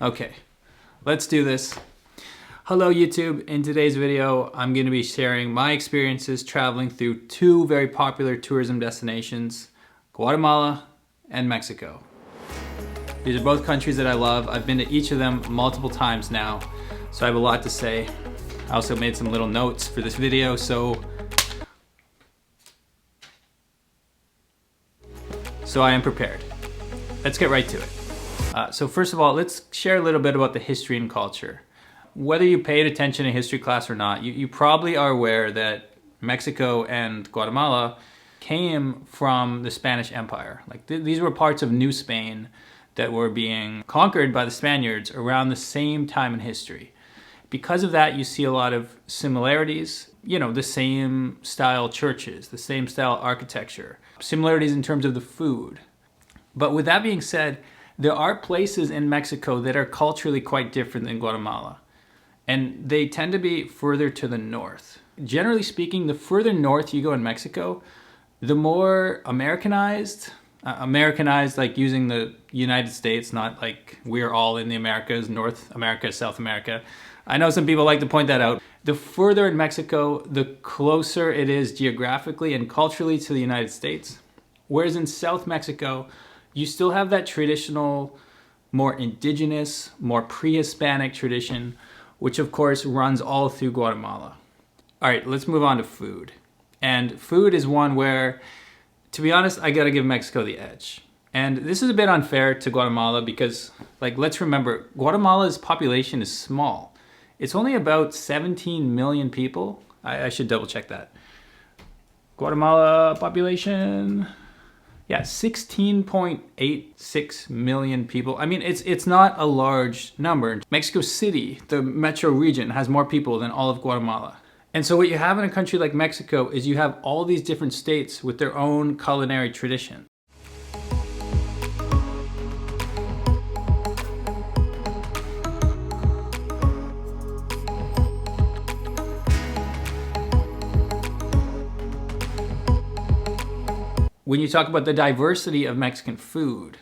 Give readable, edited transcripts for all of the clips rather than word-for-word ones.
Okay, let's do this. Hello YouTube, in today's video I'm going to be sharing my experiences traveling through two very popular tourism destinations, Guatemala and Mexico. These are both countries that I love. I've been to each of them multiple times now, so I have a lot to say. I also made some little notes for this video, so I am prepared. Let's get right to it. So first of all, let's share a little bit about the history and culture. Whether you paid attention in history class or not, you probably are aware that Mexico and Guatemala came from the Spanish Empire. Like these were parts of New Spain that were being conquered by the Spaniards around the same time in history. Because of that, you see a lot of similarities, you know, the same style churches, the same style architecture, similarities in terms of the food. But with that being said, there are places in Mexico that are culturally quite different than Guatemala, and they tend to be further to the north. Generally speaking, the further north you go in Mexico, the more Americanized like using the United States, not like we're all in the Americas, North America, South America. I know some people like to point that out. The further in Mexico, the closer it is geographically and culturally to the United States. Whereas in South Mexico, you still have that traditional, more indigenous, more pre-Hispanic tradition, which of course runs all through Guatemala. All right, let's move on to food. And food is one where, to be honest, I gotta give Mexico the edge. And this is a bit unfair to Guatemala because, like, let's remember, Guatemala's population is small. It's only about 17 million people. I should double check that. Guatemala population, yeah, 16.86 million people. I mean, it's not a large number. Mexico City, the metro region, has more people than all of Guatemala. And so what you have in a country like Mexico is you have all these different states with their own culinary tradition. When you talk about the diversity of Mexican food,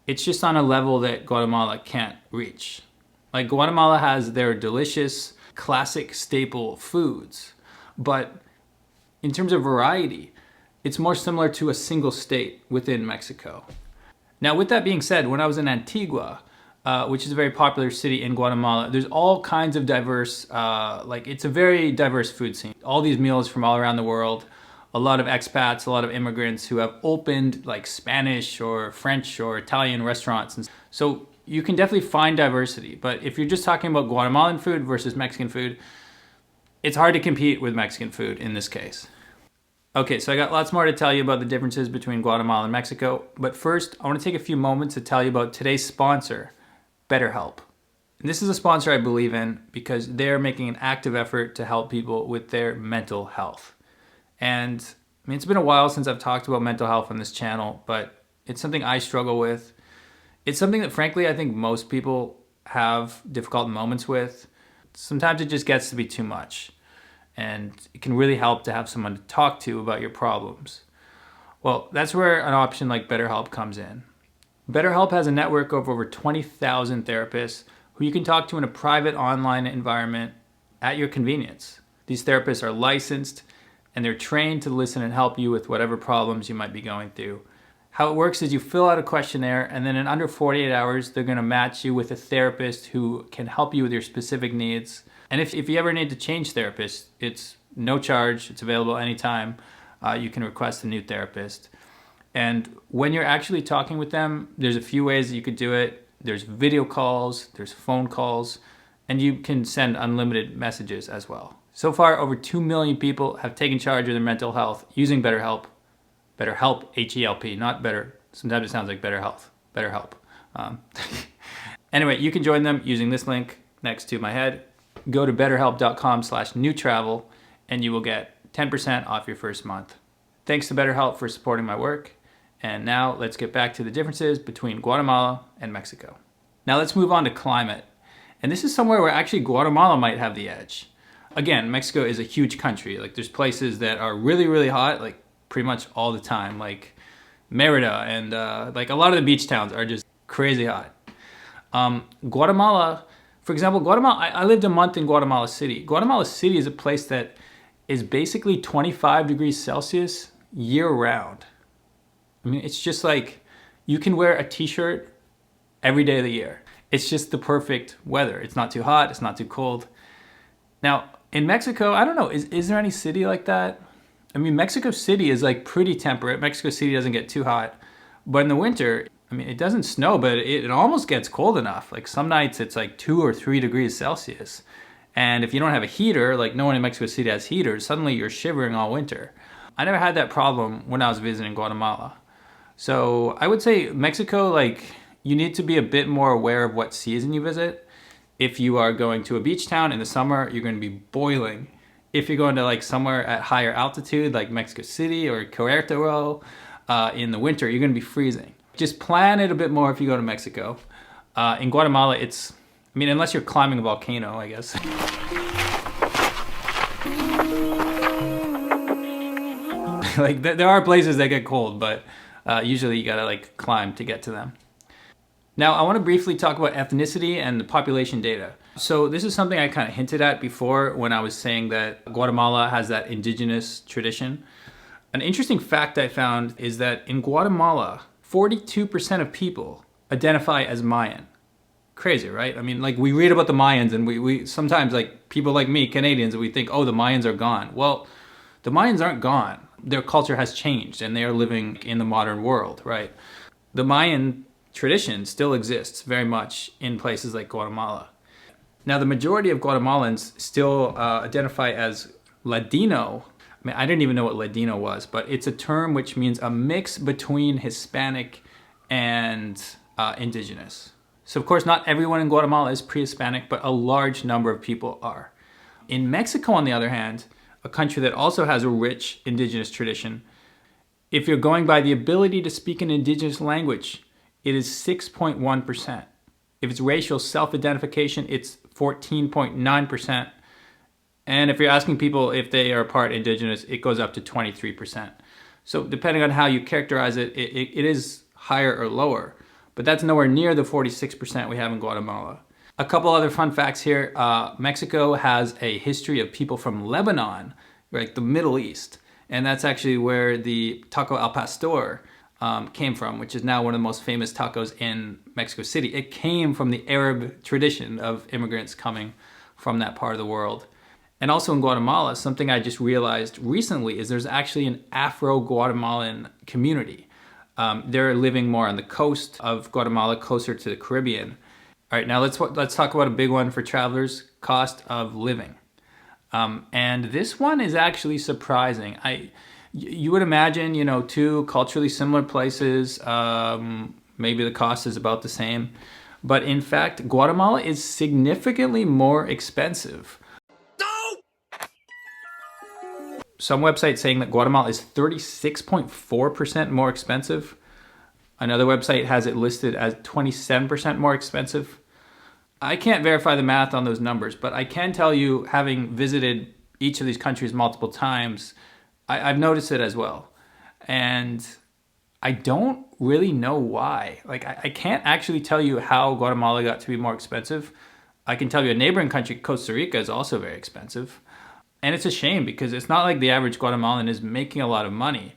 it's just on a level that Guatemala can't reach. Like Guatemala has their delicious, classic staple foods, but in terms of variety, it's more similar to a single state within Mexico. Now, with that being said, when I was in Antigua, which is a very popular city in Guatemala, there's all kinds of diverse, it's a very diverse food scene. All these meals from all around the world, a lot of expats, a lot of immigrants who have opened like Spanish or French or Italian restaurants. And so you can definitely find diversity, but if you're just talking about Guatemalan food versus Mexican food, it's hard to compete with Mexican food in this case. Okay, so I got lots more to tell you about the differences between Guatemala and Mexico, but first I want to take a few moments to tell you about today's sponsor, BetterHelp. And this is a sponsor I believe in because they're making an active effort to help people with their mental health. And I mean, it's been a while since I've talked about mental health on this channel, but it's something I struggle with. It's something that frankly, I think most people have difficult moments with. Sometimes it just gets to be too much, and it can really help to have someone to talk to about your problems. Well, that's where an option like BetterHelp comes in. BetterHelp has a network of over 20,000 therapists who you can talk to in a private online environment at your convenience. These therapists are licensed and they're trained to listen and help you with whatever problems you might be going through. How it works is you fill out a questionnaire, and then in under 48 hours, they're gonna match you with a therapist who can help you with your specific needs. And if you ever need to change therapists, it's no charge, it's available anytime. You can request a new therapist. And when you're actually talking with them, there's a few ways that you could do it. There's video calls, there's phone calls, and you can send unlimited messages as well. So far, over 2 million people have taken charge of their mental health using BetterHelp. BetterHelp, H-E-L-P, not better. Sometimes it sounds like better health. BetterHelp. Anyway, you can join them using this link next to my head. Go to betterhelp.com/newtravel and you will get 10% off your first month. Thanks to BetterHelp for supporting my work. And now let's get back to the differences between Guatemala and Mexico. Now let's move on to climate. And this is somewhere where actually Guatemala might have the edge. Again, Mexico is a huge country. Like there's places that are really, really hot, like pretty much all the time, like Merida and like a lot of the beach towns are just crazy hot. Guatemala, for example, Guatemala, I lived a month in Guatemala City. Guatemala City is a place that is basically 25 degrees Celsius year round. I mean, it's just like you can wear a t-shirt every day of the year. It's just the perfect weather. It's not too hot, it's not too cold. Now, in Mexico, I don't know, is there any city like that? I mean, Mexico City is like pretty temperate. Mexico City doesn't get too hot. But in the winter, I mean, it doesn't snow, but it almost gets cold enough. Like some nights it's like 2 or 3 degrees Celsius. And if you don't have a heater, like no one in Mexico City has heaters, suddenly you're shivering all winter. I never had that problem when I was visiting Guatemala. So I would say Mexico, like you need to be a bit more aware of what season you visit. If you are going to a beach town in the summer, you're going to be boiling. If you're going to like somewhere at higher altitude, like Mexico City or Querétaro, in the winter, you're going to be freezing. Just plan it a bit more if you go to Mexico. In Guatemala, it's, I mean, unless you're climbing a volcano, I guess. Like there are places that get cold, but usually you gotta like climb to get to them. Now, I want to briefly talk about ethnicity and the population data. So this is something I kind of hinted at before when I was saying that Guatemala has that indigenous tradition. An interesting fact I found is that in Guatemala, 42% of people identify as Mayan. Crazy, right? I mean, like we read about the Mayans and we sometimes, like people like me, Canadians, we think, oh, the Mayans are gone. Well, the Mayans aren't gone. Their culture has changed and they are living in the modern world, right? The Mayan tradition still exists very much in places like Guatemala. Now, the majority of Guatemalans still identify as Ladino. I mean, I didn't even know what Ladino was, but it's a term which means a mix between Hispanic and indigenous. So of course, not everyone in Guatemala is pre-Hispanic, but a large number of people are. In Mexico, on the other hand, a country that also has a rich indigenous tradition, if you're going by the ability to speak an indigenous language, it is 6.1%. If it's racial self-identification, it's 14.9%. And if you're asking people if they are part indigenous, it goes up to 23%. So depending on how you characterize it, it is higher or lower. But that's nowhere near the 46% we have in Guatemala. A couple other fun facts here. Mexico has a history of people from Lebanon, like the Middle East. And that's actually where the taco al pastor came from, which is now one of the most famous tacos in Mexico City. It came from the Arab tradition of immigrants coming from that part of the world. And also in Guatemala, something I just realized recently is there's actually an Afro-Guatemalan community. They're living more on the coast of Guatemala, closer to the Caribbean. All right, now let's talk about a big one for travelers, cost of living. And this one is actually surprising. You would imagine, you know, two culturally similar places, maybe the cost is about the same. But in fact, Guatemala is significantly more expensive. Some websites saying that Guatemala is 36.4% more expensive. Another website has it listed as 27% more expensive. I can't verify the math on those numbers, but I can tell you, having visited each of these countries multiple times, I've noticed it as well. And I don't really know why. Like, I can't actually tell you how Guatemala got to be more expensive. I can tell you a neighboring country, Costa Rica, is also very expensive. And it's a shame because it's not like the average Guatemalan is making a lot of money.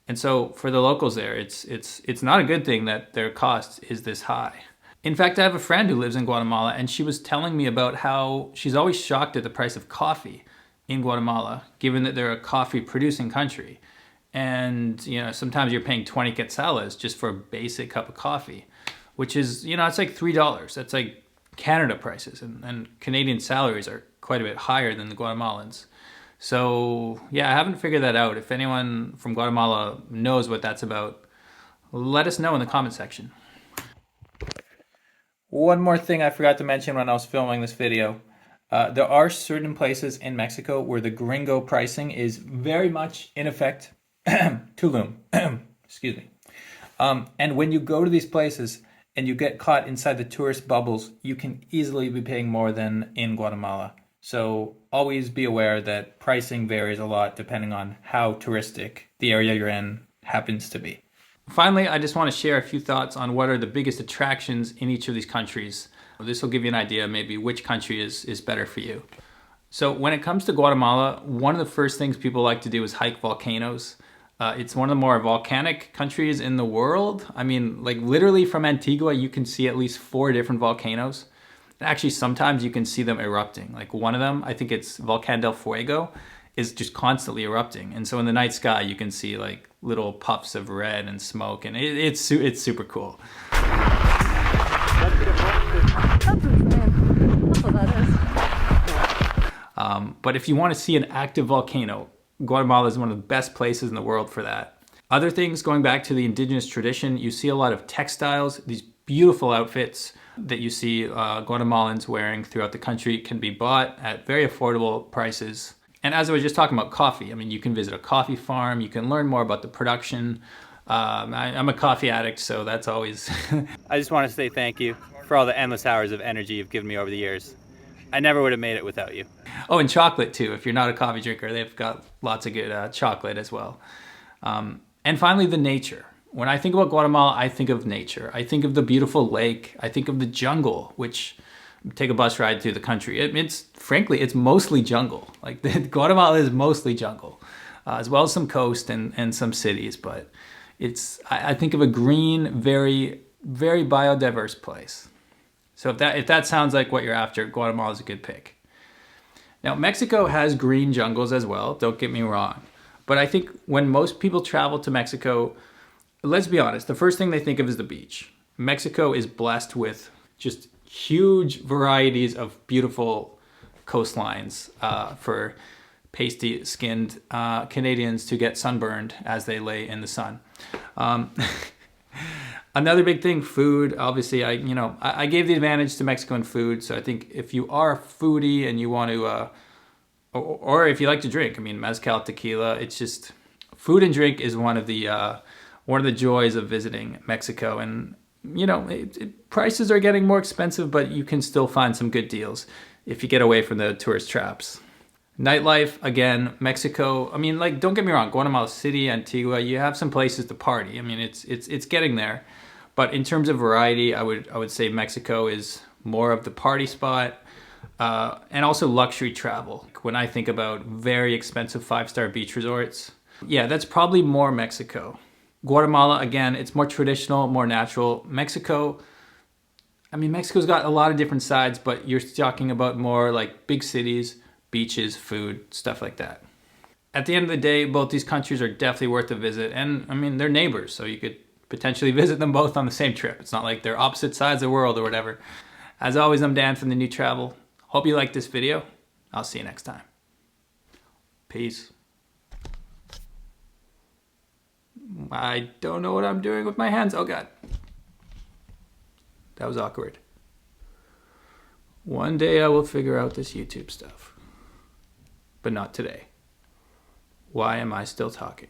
And so for the locals there, it's not a good thing that their cost is this high. In fact, I have a friend who lives in Guatemala and she was telling me about how she's always shocked at the price of coffee in Guatemala, given that they're a coffee producing country. And, you know, sometimes you're paying 20 quetzales just for a basic cup of coffee, which is, you know, it's like $3. That's like Canada prices, and Canadian salaries are quite a bit higher than the Guatemalans. So yeah, I haven't figured that out. If anyone from Guatemala knows what that's about, let us know in the comment section. One more thing I forgot to mention when I was filming this video. There are certain places in Mexico where the gringo pricing is very much in effect. Tulum. Excuse me. And when you go to these places and you get caught inside the tourist bubbles, you can easily be paying more than in Guatemala. So always be aware that pricing varies a lot depending on how touristic the area you're in happens to be. Finally, I just want to share a few thoughts on what are the biggest attractions in each of these countries. This will give you an idea maybe which country is better for you. So when it comes to Guatemala, one of the first things people like to do is hike volcanoes. It's one of the more volcanic countries in the world. I mean, like literally from Antigua, you can see at least 4 different volcanoes. And actually, sometimes you can see them erupting. Like one of them, I think it's Volcán del Fuego, is just constantly erupting. And so in the night sky, you can see like little puffs of red and smoke, and it's super cool. That's insane. That's what that is. But if you want to see an active volcano, Guatemala is one of the best places in the world for that. Other things, going back to the indigenous tradition, you see a lot of textiles. These beautiful outfits that you see Guatemalans wearing throughout the country can be bought at very affordable prices. And as I was just talking about coffee, I mean, you can visit a coffee farm, you can learn more about the production. I'm a coffee addict, so that's always... I just want to say thank you for all the endless hours of energy you've given me over the years. I never would have made it without you. Oh, and chocolate too. If you're not a coffee drinker, they've got lots of good chocolate as well. And finally, the nature. When I think about Guatemala, I think of nature. I think of the beautiful lake. I think of the jungle, which take a bus ride through the country. Frankly, it's mostly jungle. Like Guatemala is mostly jungle, as well as some coast and some cities. But I think of a green, very, very biodiverse place. So if that sounds like what you're after, Guatemala is a good pick. Now, Mexico has green jungles as well, don't get me wrong. But I think when most people travel to Mexico, let's be honest, the first thing they think of is the beach. Mexico is blessed with just huge varieties of beautiful coastlines for pasty-skinned Canadians to get sunburned as they lay in the sun. Another big thing, food. Obviously, I gave the advantage to Mexican food. So I think if you are a foodie and you want to, or if you like to drink, I mean, mezcal, tequila, it's just food and drink is one of the joys of visiting Mexico. And prices are getting more expensive, but you can still find some good deals if you get away from the tourist traps. Nightlife, again, Mexico. I mean, like, don't get me wrong, Guatemala City, Antigua, you have some places to party. I mean, it's getting there. But in terms of variety, I would say Mexico is more of the party spot, and also luxury travel. When I think about very expensive 5-star beach resorts, yeah, that's probably more Mexico. Guatemala, again, it's more traditional, more natural. Mexico's got a lot of different sides, but you're talking about more like big cities, beaches, food, stuff like that. At the end of the day, both these countries are definitely worth a visit. And I mean, they're neighbors, so you could potentially visit them both on the same trip. It's not like they're opposite sides of the world or whatever. As always, I'm Dan from The New Travel. Hope you liked this video. I'll see you next time. Peace. I don't know what I'm doing with my hands. Oh God. That was awkward. One day I will figure out this YouTube stuff. But not today. Why am I still talking?